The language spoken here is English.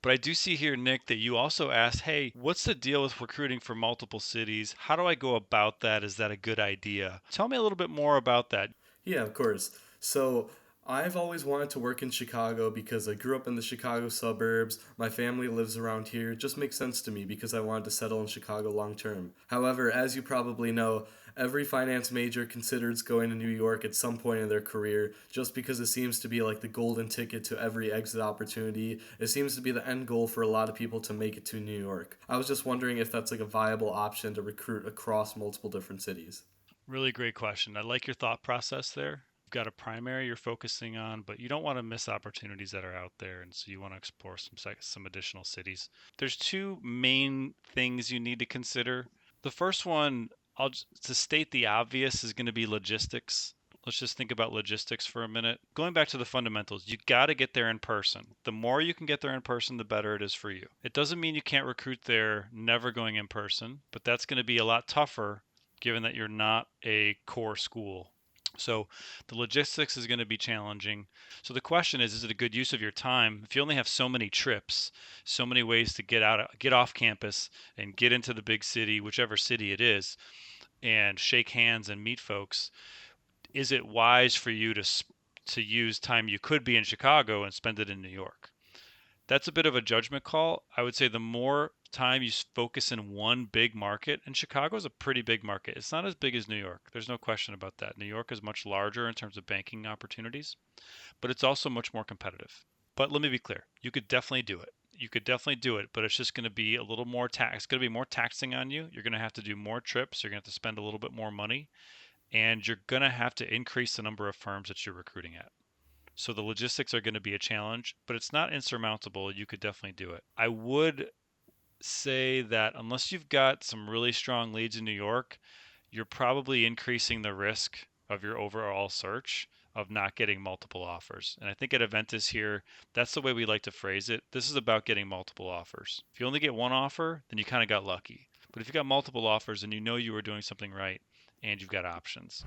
But I do see here, Nick, that you also asked, hey, what's the deal with recruiting for multiple cities? How do I go about that? Is that a good idea? Tell me a little bit more about that. Yeah, of course. So I've always wanted to work in Chicago because I grew up in the Chicago suburbs. My family lives around here. It just makes sense to me because I wanted to settle in Chicago long term. However, as you probably know, every finance major considers going to New York at some point in their career just because it seems to be like the golden ticket to every exit opportunity. It seems to be the end goal for a lot of people to make it to New York. I was just wondering if that's like a viable option to recruit across multiple different cities. Really great question. I like your thought process there. You've got a primary you're focusing on, but you don't want to miss opportunities that are out there, and so you want to explore some additional cities. There's two main things you need to consider. The first one, to state the obvious, is going to be logistics. Let's just think about logistics for a minute. Going back to the fundamentals, you got to get there in person. The more you can get there in person, the better it is for you. It doesn't mean you can't recruit there never going in person, but that's going to be a lot tougher given that you're not a core school. So the logistics is going to be challenging. So the question is it a good use of your time? If you only have so many trips, so many ways to get off campus and get into the big city, whichever city it is, and shake hands and meet folks, is it wise for you to use time you could be in Chicago and spend it in New York? That's a bit of a judgment call. I would say the more time you focus in one big market, and Chicago is a pretty big market. It's not as big as New York. There's no question about that. New York is much larger in terms of banking opportunities, but it's also much more competitive. But let me be clear. You could definitely do it. You could definitely do it, but it's just going to be a little more tax. It's going to be more taxing on you. You're going to have to do more trips. You're going to have to spend a little bit more money, and you're going to have to increase the number of firms that you're recruiting at. So the logistics are going to be a challenge, but it's not insurmountable. You could definitely do it. I would say that unless you've got some really strong leads in New York, you're probably increasing the risk of your overall search of not getting multiple offers. And I think at Aventus here, that's the way we like to phrase it. This is about getting multiple offers. If you only get one offer, then you kind of got lucky. But if you got multiple offers and you know you were doing something right and you've got options.